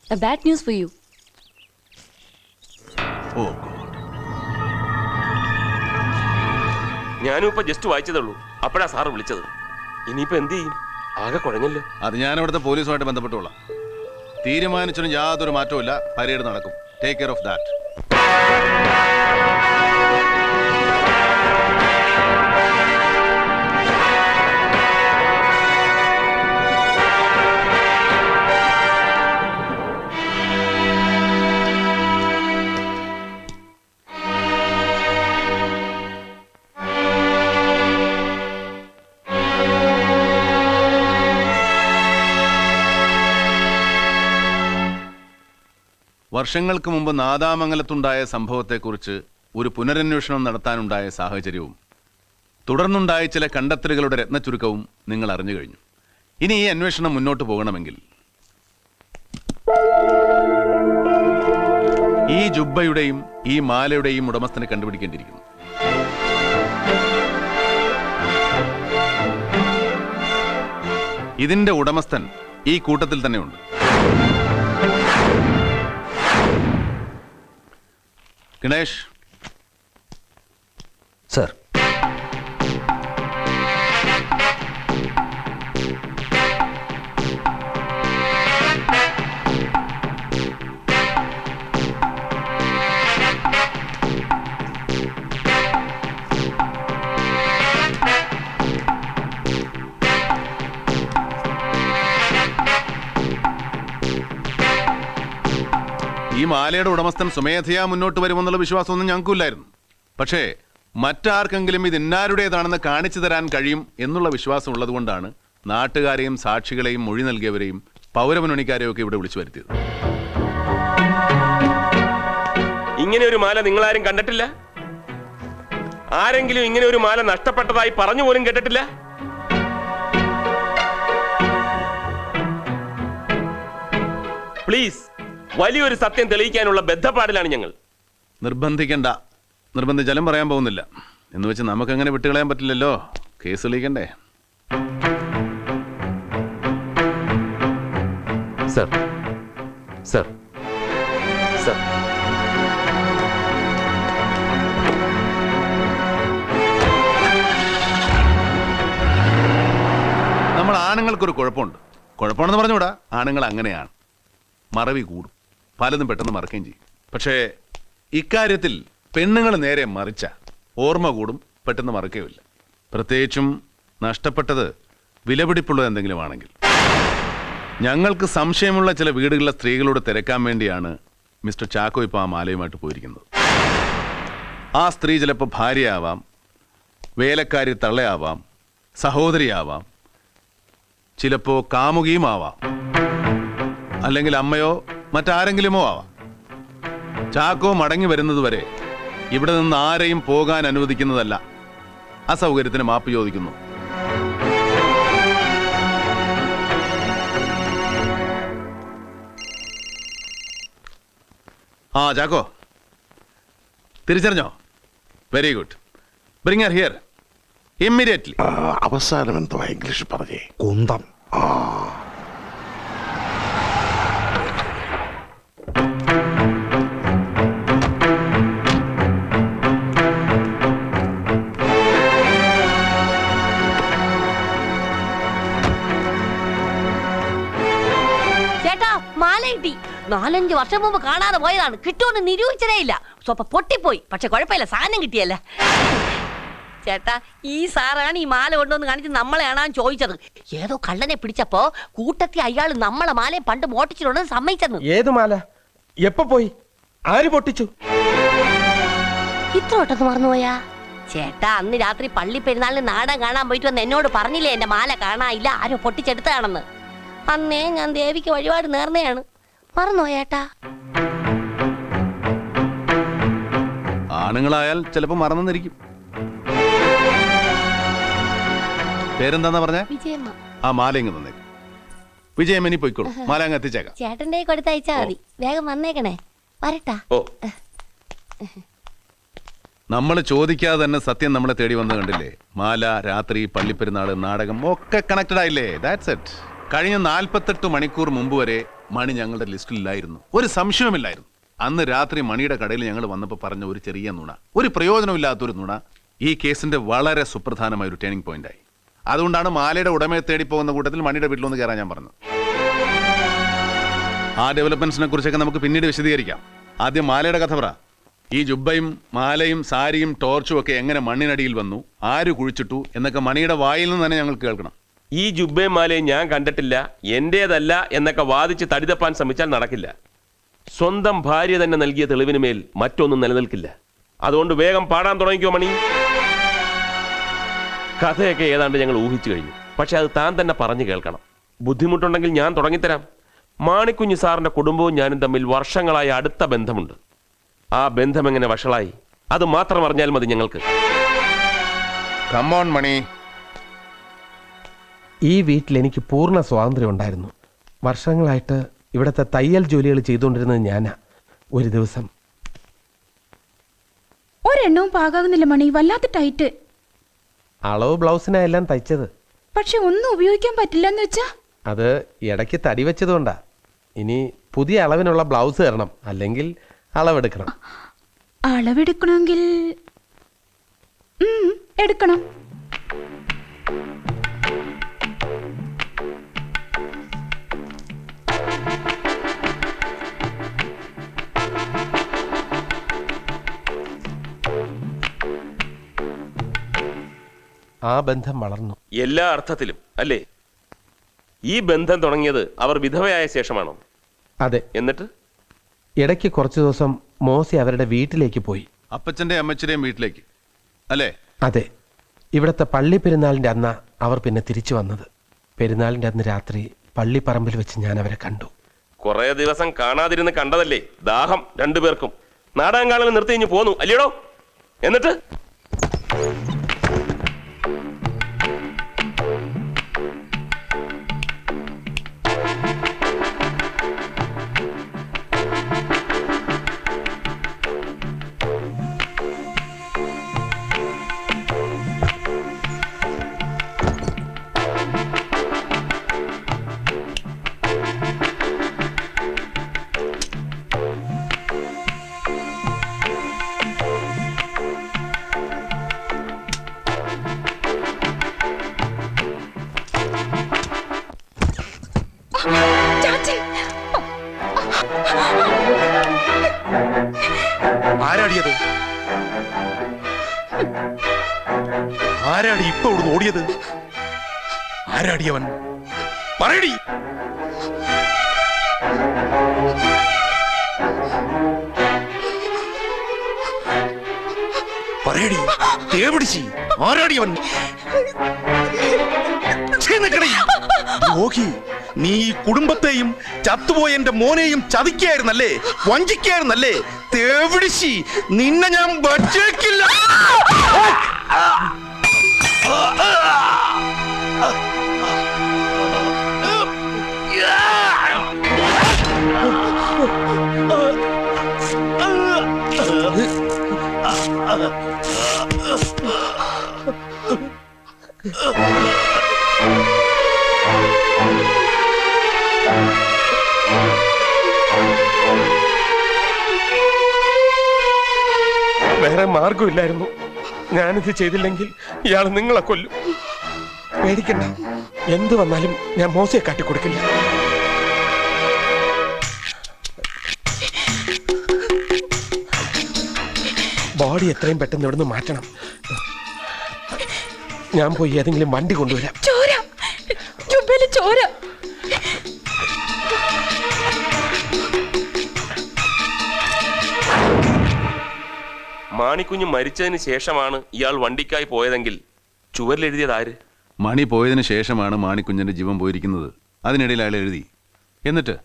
A bad news for you. Oh God. ഞാനും ഇപ്പൊ just വായിച്ചതേ ഉള്ളൂ. അപ്പോഴാ സാറ് വിളിച്ചത്. ഇനിയിപ്പോ എന്ത് ചെയ്യും? ആകെ കുഴഞ്ഞല്ലോ. അത് ഞാൻ അവിടുത്തെ പോലീസുമായിട്ട് ബന്ധപ്പെട്ടുകൊള്ളാം. തീരുമാനിച്ചിട്ടും യാതൊരു മാറ്റവും ഇല്ല. പരേഡ് നടക്കും. Take care of that. വർഷങ്ങൾക്ക് മുമ്പ് നാദാമംഗലത്തുണ്ടായ സംഭവത്തെക്കുറിച്ച് ഒരു പുനരന്വേഷണം നടത്താനുണ്ടായ സാഹചര്യവും തുടർന്നുണ്ടായ ചില കണ്ടെത്തലുകളുടെ രത്നച്ചുരുക്കവും നിങ്ങൾ അറിഞ്ഞു കഴിഞ്ഞു. ഇനി ഈ അന്വേഷണം മുന്നോട്ട് പോകണമെങ്കിൽ ഈ ജുബ്ബയുടെയും ഈ മാലയുടെയും ഉടമസ്ഥനെ കണ്ടുപിടിക്കേണ്ടിയിരിക്കുന്നു. ഇതിന്റെ ഉടമസ്ഥൻ ഈ കൂട്ടത്തിൽ തന്നെയുണ്ട്. ഗണേഷ് സർ. ഈ മാലയുടെ ഉടമസ്ഥൻ സ്വമേധയാ മുന്നോട്ട് വരുമെന്നുള്ള വിശ്വാസമൊന്നും ഞങ്ങൾക്കില്ലായിരുന്നു. പക്ഷേ മറ്റാർക്കെങ്കിലും ഇത് ഇന്നാരുടേതാണെന്ന് കാണിച്ചു തരാൻ കഴിയും എന്നുള്ള വിശ്വാസം ഉള്ളതുകൊണ്ടാണ് നാട്ടുകാരെയും സാക്ഷികളെയും മൊഴി നൽകിയവരെയും പൗരമുന്നണിക്കാരെയും ഒക്കെ ഇവിടെ വിളിച്ചു വരുത്തിയത്. ഇങ്ങനെ ഒരു മാല നിങ്ങളാരും കണ്ടിട്ടില്ല? ആരെങ്കിലും ഇങ്ങനെ ഒരു മാല നഷ്ടപ്പെട്ടതായി പറഞ്ഞു പോലും കേട്ടിട്ടില്ല? പ്ലീസ്, വലിയൊരു സത്യം തെളിയിക്കാനുള്ള ബദ്ധപ്പാടിലാണ് ഞങ്ങൾ. നിർബന്ധിക്കണ്ട. നിർബന്ധിച്ചാലും പറയാൻ പോകുന്നില്ല. എന്ന് വെച്ച് നമുക്കങ്ങനെ വിട്ടുകളയാൻ പറ്റില്ലല്ലോ. കേസ് തെളിയിക്കണ്ടേ? Sir, sir, sir. നമ്മൾ ആണുങ്ങൾക്കൊരു കുഴപ്പമുണ്ട്. കുഴപ്പമാണെന്ന് പറഞ്ഞുകൂടാ, ആണുങ്ങൾ അങ്ങനെയാണ്. മറവി കൂടും, പലതും പെട്ടെന്ന് മറക്കുകയും ചെയ്യും. പക്ഷേ ഇക്കാര്യത്തിൽ പെണ്ണുങ്ങൾ നേരെ മറിച്ച ഓർമ്മ കൂടും, പെട്ടെന്ന് മറക്കുകയുമില്ല. പ്രത്യേകിച്ചും നഷ്ടപ്പെട്ടത് വിലപിടിപ്പുള്ളത് എന്തെങ്കിലും ആണെങ്കിൽ. ഞങ്ങൾക്ക് സംശയമുള്ള ചില വീടുകളിലെ സ്ത്രീകളോട് തിരക്കാൻ വേണ്ടിയാണ് മിസ്റ്റർ ചാക്കോ ഇപ്പോൾ ആ മാലയുമായിട്ട് പോയിരിക്കുന്നത്. ആ സ്ത്രീ ചിലപ്പോൾ ഭാര്യയാവാം, വേലക്കാരി തള്ളയാവാം, സഹോദരിയാവാം, ചിലപ്പോൾ കാമുകിയും ആവാം, അല്ലെങ്കിൽ അമ്മയോ മറ്റാരെങ്കിലുമോ ആവാം. ചാക്കോ മടങ്ങി വരുന്നതുവരെ ഇവിടെ നിന്ന് ആരെയും പോകാൻ അനുവദിക്കുന്നതല്ല. അസൗകര്യത്തിന് മാപ്പ് ചോദിക്കുന്നു. ആ ചാക്കോ, തിരിച്ചറിഞ്ഞോ? Very good. Bring her here immediately. അവസാനം എന്തോ ഇംഗ്ലീഷ് പറഞ്ഞേ? കുന്തം. ചേട്ടാ, മാല കിട്ടി. 4-5 വർഷം മുമ്പ് കാണാതെ പോയതാണ്. കിട്ടുമെന്ന് നിരൂപിച്ചതേ ഇല്ല. സ്വപ്പ പൊട്ടിപ്പോയി. പക്ഷെ കുഴപ്പമില്ല, സാധനം കിട്ടിയല്ല. ചേട്ടാ, ഈ സാറാണ് ഈ മാല കൊണ്ടുവന്ന് കാണിച്ച് നമ്മളെ കാണാൻ ചോദിച്ചത്. ഏതോ കള്ളനെ പിടിച്ചപ്പോ കൂട്ടത്തിൽ അയാൾ നമ്മളെ മാലയെ പണ്ട് മോട്ടിച്ചിട്ടുണ്ടെന്ന് സമ്മതിച്ചെന്ന്. ഏത് മാല? എപ്പോ പോയി? ആര് പൊട്ടിച്ചു? ഇത്ര ഒട്ടന്ന് മറന്നുപോയാ? ചേട്ടാ, അന്ന് രാത്രി പള്ളി പെരുന്നാളിന് നാടൻ കാണാൻ പോയിട്ട് വന്ന് എന്നോട് പറഞ്ഞില്ലേ എന്റെ മാല കാണാനില്ല, ആരോ പൊട്ടിച്ചെടുത്തതാണെന്ന്. അന്നേ ഞാൻ ദേവിക്ക് വഴിപാട് നേർന്നയാണ്. മറന്നുപോയേട്ടാ? ആണുങ്ങളായാൽ ചിലപ്പോൾ മറന്നിരിക്കും. പേരെന്താന്നാ പറഞ്ഞേ? വിജയമ്മ. ആ മാല ഇങ്ങ് തന്നേക്ക്. വിജയമ്മ ഇനി പോയിക്കോളൂ. മാല അങ്ങ് എത്തിച്ചേക്കാം. ചേട്ടന്റെ കൊടുത്തയച്ചാ മതി. വേഗം വന്നേക്കണേ. വരട്ടാ. ഓ, നമ്മൾ ചോദിക്കാതെ തന്നെ സത്യം നമ്മളെ തേടി വന്ന് കണ്ടില്ലേ? മാല, രാത്രി, പള്ളിപ്പെരുന്നാള്, നാടകം ഒക്കെ കണക്റ്റഡ് ആയില്ലേ? That's it. കഴിഞ്ഞ 48 മണിക്കൂർ മുമ്പ് വരെ മണി ഞങ്ങളുടെ ലിസ്റ്റിലില്ലായിരുന്നു, ഒരു സംശയവുമില്ലായിരുന്നു. അന്ന് രാത്രി മണിയുടെ കടയിൽ ഞങ്ങൾ വന്നപ്പോൾ പറഞ്ഞ ഒരു ചെറിയ നുണ, ഒരു പ്രയോജനമില്ലാത്തൊരു നുണ ഈ കേസിന്റെ വളരെ സുപ്രധാനമായ ഒരു ടേണിംഗ് പോയിന്റായി. അതുകൊണ്ടാണ് മാലയുടെ ഉടമയെ തേടി പോകുന്ന കൂട്ടത്തിൽ മണിയുടെ വീട്ടിലൊന്ന് കയറാൻ ഞാൻ പറഞ്ഞത്. ആ ഡെവലപ്മെന്റ്സിനെ കുറിച്ചൊക്കെ നമുക്ക് പിന്നീട് വിശദീകരിക്കാം. ആദ്യം മാലയുടെ കഥ പറ. ഈ ജുബ്ബയും മാലയും സാരിയും ടോർച്ചും ഒക്കെ എങ്ങനെ മണ്ണിനടിയിൽ വന്നു, ആര് കുഴിച്ചിട്ടു എന്നൊക്കെ മണിയുടെ വായിൽ നിന്ന് തന്നെ ഞങ്ങൾ കേൾക്കണം. ഈ ജുബ്ബയും മാലയും ഞാൻ കണ്ടിട്ടില്ല, എന്റേതല്ല എന്നൊക്കെ വാദിച്ച് തടിതപ്പാൻ ശ്രമിച്ചാൽ നടക്കില്ല. സ്വന്തം ഭാര്യ തന്നെ നൽകിയ തെളിവിന് മേൽ മറ്റൊന്നും നിലനിൽക്കില്ല. അതുകൊണ്ട് വേഗം പാടാൻ തുടങ്ങിക്കോ മണി. കഥയൊക്കെ ഏതാണ്ട് ഞങ്ങൾ ഊഹിച്ചു കഴിഞ്ഞു. പക്ഷെ അത് താൻ തന്നെ പറഞ്ഞു കേൾക്കണം. ബുദ്ധിമുട്ടുണ്ടെങ്കിൽ ഞാൻ തുടങ്ങിത്തരാം. മാണിക്കുഞ്ഞ് സാറിന്റെ കുടുംബവും ഞാനും തമ്മിൽ വർഷങ്ങളായ അടുത്ത ബന്ധമുണ്ട്. ആ ബന്ധം എങ്ങനെ വഷളായി അത് മാത്രം അറിഞ്ഞാൽ മതി ഞങ്ങൾക്ക്. കം ഓൺ മണി. ഈ വീട്ടിൽ എനിക്ക് പൂർണ്ണ സ്വാതന്ത്ര്യം ഉണ്ടായിരുന്നു. വർഷങ്ങളായിട്ട് ഇവിടുത്തെ തയ്യൽ ജോലികൾ ചെയ്തുകൊണ്ടിരുന്നത് ഞാനാ. ഒരു ദിവസം ഒരെണ്ണവും പാകാകുന്നില്ല മണി, വല്ലാത്ത ടൈറ്റ്. അളവ് ബ്ലൗസിനാ എല്ലാം തയ്ച്ചത്. പക്ഷെ ഒന്നും ഉപയോഗിക്കാൻ പറ്റില്ലെന്ന് വെച്ചാ? അത് ഇടയ്ക്ക് തടി വെച്ചതുകൊണ്ടാ. ഇനി പുതിയ അളവിനുള്ള ബ്ലൗസ് തരണം, അല്ലെങ്കിൽ അളവെടുക്കണം. അളവെടുക്കണമെങ്കിൽ എടുക്കണം. ആ ബന്ധം വളർന്നു. എല്ലാ അർത്ഥത്തിലും അല്ലേ? ഈ ബന്ധം തുടങ്ങിയത് അവർ വിധവയായ ശേഷമാണോ? അതെ. എന്നിട്ട് ഇടയ്ക്ക് കുറച്ചു ദിവസം മോസി അവരുടെ വീട്ടിലേക്ക് പോയി. അപ്പച്ചന്റെ അമ്മച്ചന്റെയും വീട്ടിലേക്ക് അല്ലേ? അതെ. ഇവിടുത്തെ പള്ളി പെരുന്നാളിന്റെ അന്ന് അവർ പിന്നെ തിരിച്ചു വന്നത്. പെരുന്നാളിന്റെ അന്ന് രാത്രി പള്ളിപ്പറമ്പിൽ വെച്ച് ഞാൻ അവരെ കണ്ടു. കുറെ ദിവസം കാണാതിരുന്ന് കണ്ടതല്ലേ, ദാഹം രണ്ടുപേർക്കും. നാടകം കാണൽ നിർത്തി കഴിഞ്ഞ് പോന്നു അല്ലയോ? എന്നിട്ട് ആരാടിയത്? ആരാടി ഇപ്പൊ ഇവിടുന്ന് ഓടിയത്? ആരാടിയവൻ? പറയടി. പറയടി, തേവിടിച്ചി. ആരാടിയവൻ? ദ്രോഹി, നീ ഈ കുടുംബത്തെയും ചത്തുപോയ എന്റെ മോനെയും ചതിക്കായിരുന്നല്ലേ, വഞ്ചിക്കായിരുന്നല്ലേ? തേവിടിച്ചി, നിന്നെ ഞാൻ വച്ചേക്കില്ല. വേറെ മാർഗമില്ലായിരുന്നു. ഞാനിത് ചെയ്തില്ലെങ്കിൽ ഇയാൾ നിങ്ങളെ കൊല്ലും. പേടിക്കണ്ട, എന്ത് വന്നാലും ഞാൻ മോശയെ കാട്ടിക്കൊടുക്കില്ല. ബോഡി എത്രയും പെട്ടെന്ന് ഇവിടുന്ന് മാറ്റണം. ഞാൻ പോയി ഏതെങ്കിലും വണ്ടി കൊണ്ടുവരാം. ചോര, ജുബ്ബയില് ചോര. മാണിക്കുഞ്ഞ് മരിച്ചതിന് ശേഷമാണ് ഇയാൾ വണ്ടിക്കായി പോയതെങ്കിൽ ചുവരിലെഴുതിയത് ആര്? മണി പോയതിനു ശേഷമാണ് മാണിക്കുഞ്ഞിന്റെ ജീവൻ പോയിരിക്കുന്നത്. അതിനിടയിൽ അയാൾ എഴുതി. എന്നിട്ട്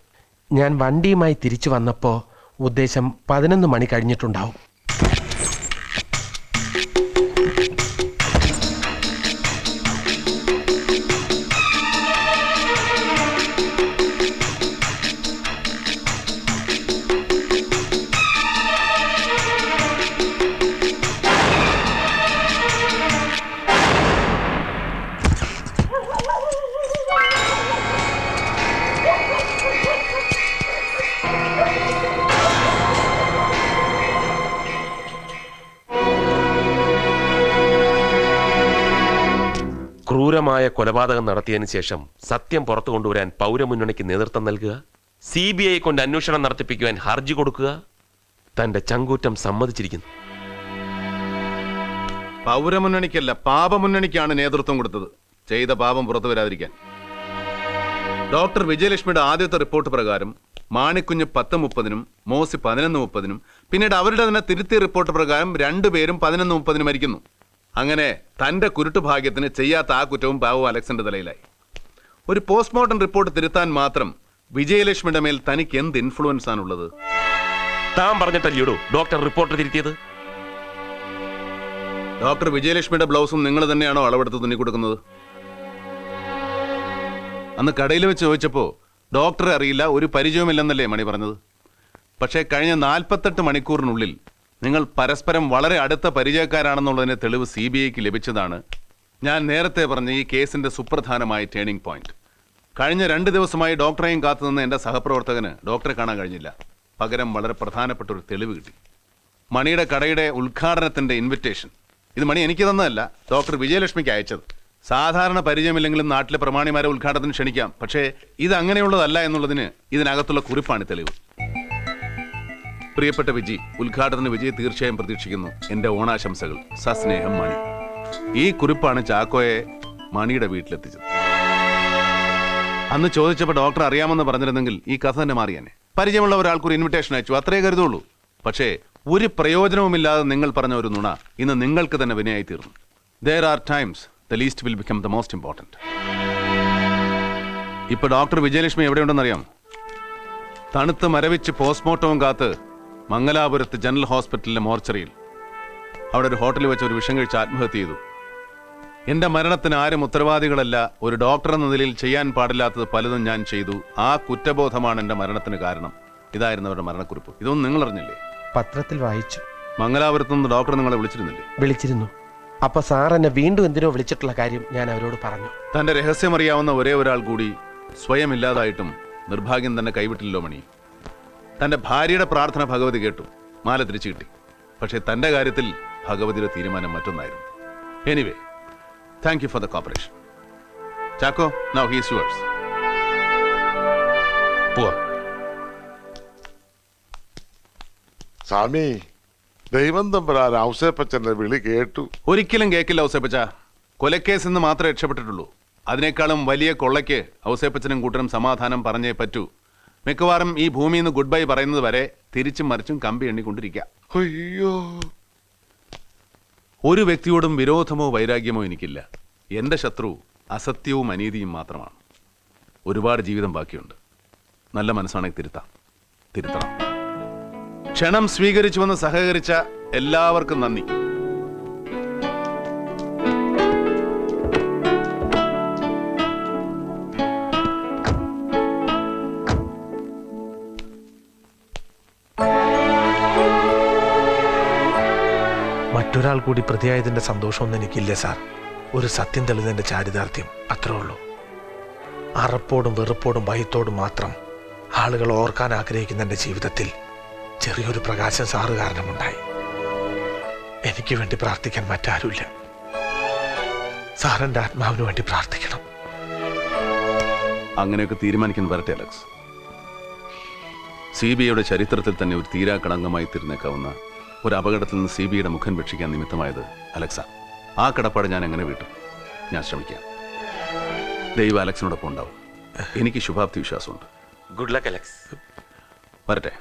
ഞാൻ വണ്ടിയുമായി തിരിച്ചു വന്നപ്പോൾ ഉദ്ദേശം 11 മണി കഴിഞ്ഞിട്ടുണ്ടാവും. ക്രൂരമായ കൊലപാതകം നടത്തിയതിനു ശേഷം സത്യം പുറത്തു കൊണ്ടുവരാൻ പൗരമുന്നണിക്ക് നേതൃത്വം നൽകുക, CBI കൊണ്ട് അന്വേഷണം നടത്തിപ്പിക്കുവാൻ ഹർജി കൊടുക്കുക, തന്റെ ചങ്കൂറ്റം സമ്മതിച്ചിരിക്കുന്നു. പൗരമുന്നണിക്കല്ല, പാപമുന്നണിക്കാണ് നേതൃത്വം കൊടുത്തത്, ചെയ്ത പാപം പുറത്തു വരാതിരിക്കാൻ. ഡോക്ടർ വിജയലക്ഷ്മിയുടെ ആദ്യത്തെ റിപ്പോർട്ട് പ്രകാരം മാണിക്കുഞ്ഞ് 10:30-നും മോസി 11:30-നും പിന്നീട് അവരുടെ തന്നെ തിരുത്തിയ റിപ്പോർട്ട് പ്രകാരം രണ്ടുപേരും 11:30-ന് മരിക്കുന്നു. അങ്ങനെ തന്റെ കുരുട്ടുഭാഗ്യത്തിന് ചെയ്യാത്ത ആ കുറ്റവും പാവം അലക്സിന്റെ തലയിലായി. ഒരു പോസ്റ്റ്മോർട്ടം റിപ്പോർട്ട് തിരുത്താൻ മാത്രം വിജയലക്ഷ്മിയുടെ മേൽ തനിക്ക് എന്ത് ഇൻഫ്ലുവൻസ് ആണുള്ളത്? താൻ പറഞ്ഞിട്ടല്ലയോ ഡോക്ടർ റിപ്പോർട്ട് തിരുത്തിയത്? ഡോക്ടർ വിജയലക്ഷ്മിയുടെ ബ്ലൗസും നിങ്ങൾ തന്നെയാണോ അളവെടുത്ത് തുന്നി കൊടുക്കുന്നത്? അന്ന് കടയിൽ വെച്ച് ചോദിച്ചപ്പോൾ ഡോക്ടറെ അറിയില്ല, ഒരു പരിചയവുമില്ലെന്നല്ലേ മണി പറഞ്ഞത്. പക്ഷേ കഴിഞ്ഞ 48 മണിക്കൂറിനുള്ളിൽ നിങ്ങൾ പരസ്പരം വളരെ അടുത്ത പരിചയക്കാരാണെന്നുള്ളതിന് തെളിവ് CBIക്ക് ലഭിച്ചതാണ് ഞാൻ നേരത്തെ പറഞ്ഞ ഈ കേസിന്റെ സുപ്രധാനമായ ടേണിംഗ് പോയിന്റ്. കഴിഞ്ഞ 2 ദിവസമായി ഡോക്ടറെയും കാത്തുനിന്ന് എൻ്റെ സഹപ്രവർത്തകന് ഡോക്ടറെ കാണാൻ കഴിഞ്ഞില്ല. പകരം വളരെ പ്രധാനപ്പെട്ട ഒരു തെളിവ് കിട്ടി. മണിയുടെ കടയുടെ ഉദ്ഘാടനത്തിന്റെ ഇൻവിറ്റേഷൻ. ഇത് മണി എനിക്ക് തന്നതല്ല, ഡോക്ടർ വിജയലക്ഷ്മിക്ക് അയച്ചത്. സാധാരണ പരിചയമില്ലെങ്കിലും നാട്ടിലെ പ്രമാണിമാരെ ഉദ്ഘാടനത്തിന് ക്ഷണിക്കാം, പക്ഷേ ഇത് അങ്ങനെയുള്ളതല്ല എന്നുള്ളതിന് ഇതിനകത്തുള്ള കുറിപ്പാണ് തെളിവ്. പ്രിയപ്പെട്ട വിജി, ഉദ്ഘാടന വിജയ് തീർച്ചയായും പ്രതീക്ഷിക്കുന്നു. എൻ്റെ ഓണാശംസകൾ. സസ്നേഹം, മണി. ഈ കുറിപ്പാണ് ചാക്കോയെ മണിയുടെ വീട്ടിലെത്തിച്ചത്. അന്ന് ചോദിച്ചപ്പോൾ ഡോക്ടർ അറിയാമെന്ന് പറഞ്ഞിരുന്നെങ്കിൽ ഈ കഥ തന്നെ മാറിയാനെ. പരിചയമുള്ള ഒരാൾക്കൊരു ഇൻവിറ്റേഷൻ അയച്ചു, അത്രേ കരുതുള്ളൂ. പക്ഷേ ഒരു പ്രയോജനവുമില്ലാതെ നിങ്ങൾ പറഞ്ഞ ഒരു നുണ ഇന്ന് നിങ്ങൾക്ക് തന്നെ വിനയായി തീർന്നു. There are times the least will become the most important. ഇപ്പൊ ഡോക്ടർ വിജയലക്ഷ്മി എവിടെയുണ്ടെന്നറിയാം? തണുത്ത് മരവിച്ച് പോസ്റ്റ്മോർട്ടവും കാത്ത് മംഗലാപുരത്ത് ജനറൽ ഹോസ്പിറ്റലിലെ മോർച്ചറിയിൽ. അവിടെ ഒരു ഹോട്ടലിൽ വെച്ച് ഒരു വിഷം കഴിച്ച് ആത്മഹത്യ ചെയ്തു. എന്റെ മരണത്തിന് ആരും ഉത്തരവാദികളല്ല. ഒരു ഡോക്ടർ എന്ന നിലയിൽ ചെയ്യാൻ പാടില്ലാത്തത് പലതും ഞാൻ ചെയ്തു. ആ കുറ്റബോധമാണ് എന്റെ മരണത്തിന് കാരണം. ഇതായിരുന്നു അവരുടെ മരണക്കുറിപ്പ്. ഇതൊന്നും നിങ്ങൾ അറിഞ്ഞില്ലേ? പത്രത്തിൽ വായിച്ചു. മംഗലാപുരത്ത് നിന്ന് ഡോക്ടർ നിങ്ങളെ വിളിച്ചിരുന്നില്ലേ? വിളിച്ചിരുന്നു. അപ്പൊ സാർ എന്നെ വീണ്ടും എന്തിനോ വിളിച്ചിട്ടുള്ള കാര്യം ഞാൻ അവരോട് പറഞ്ഞു. തന്റെ രഹസ്യമറിയാവുന്ന ഒരേ ഒരാൾ കൂടി സ്വയം ഇല്ലാതായിട്ടും നിർഭാഗ്യം തന്നെ കൈവിട്ടില്ലല്ലോ മണി. തന്റെ ഭാര്യയുടെ പ്രാർത്ഥന ഭഗവതി കേട്ടു, മാല തിരിച്ചു കിട്ടി. പക്ഷേ തന്റെ കാര്യത്തിൽ ഭഗവതിയുടെ തീരുമാനം മറ്റൊന്നായിരുന്നു. Anyway, thank you for the cooperation. Chacko, now he is yours. പോവാ. സ്വാമി, ദൈവം തമ്പുരാൻ ഔസേപ്പച്ചന്റെ വിളി കേട്ടു. ഒരിക്കലും കേൾക്കില്ല ഔസേപ്പച്ച. കൊലക്കേസ് നിന്ന് മാത്രമേ രക്ഷപ്പെട്ടിട്ടുള്ളൂ. അതിനേക്കാളും വലിയ കൊള്ളയ്ക്ക് ഔസേപ്പച്ചനും കൂട്ടരും സമാധാനം പറഞ്ഞേ പറ്റൂ. മിക്കവാറും ഈ ഭൂമിയിൽ നിന്ന് ഗുഡ് ബൈ പറയുന്നത് വരെ തിരിച്ചും മറിച്ചും കമ്പി എണ്ണിക്കൊണ്ടിരിക്കുക. അയ്യോ, ഒരു വ്യക്തിയോടും വിരോധമോ വൈരാഗ്യമോ എനിക്കില്ല. എന്റെ ശത്രു അസത്യവും അനീതിയും മാത്രമാണ്. ഒരുപാട് ജീവിതം ബാക്കിയുണ്ട്. നല്ല മനസ്സാണെങ്കിൽ തിരുത്തണം. ക്ഷണം സ്വീകരിച്ചുവെന്ന് സഹകരിച്ച എല്ലാവർക്കും നന്ദി. മറ്റൊരാൾ കൂടി പ്രതിയായതിന്റെ സന്തോഷമൊന്നും എനിക്കില്ല സാർ. ഒരു സത്യം തെളിഞ്ഞതിന്റെ ചാരിതാർത്ഥ്യം, അത്രേ ഉള്ളൂ. അറപ്പോടും വെറുപ്പോടും ഭയത്തോടും മാത്രം ആളുകൾ ഓർക്കാൻ ആഗ്രഹിക്കുന്ന എൻ്റെ ജീവിതത്തിൽ ചെറിയൊരു പ്രകാശം സാറ് കാരണമുണ്ടായി. എനിക്ക് വേണ്ടി പ്രാർത്ഥിക്കാൻ മറ്റാരുമില്ല. സാറിൻ്റെ ആത്മാവിന് വേണ്ടി പ്രാർത്ഥിക്കണം. അങ്ങനെയൊക്കെ തീരുമാനിക്കാൻ വരട്ടെ അലക്സ്. CBIയുടെ ചരിത്രത്തിൽ തന്നെ ഒരു തീരാക്കളങ്കമായി തീർന്നേക്കാവുന്ന ഒരു അപകടത്തിൽ നിന്ന് CBIയുടെ മുഖം രക്ഷിക്കാൻ നിമിത്തമായത് അലക്സ. ആ കടപ്പാട് ഞാൻ എങ്ങനെ വീട്ടും? ഞാൻ ശ്രമിക്കാം. ദൈവം അലക്സിനോടൊപ്പം ഉണ്ടാവും. എനിക്ക് ശുഭാപ്തി വിശ്വാസമുണ്ട്. Good luck Alex. വരട്ടെ.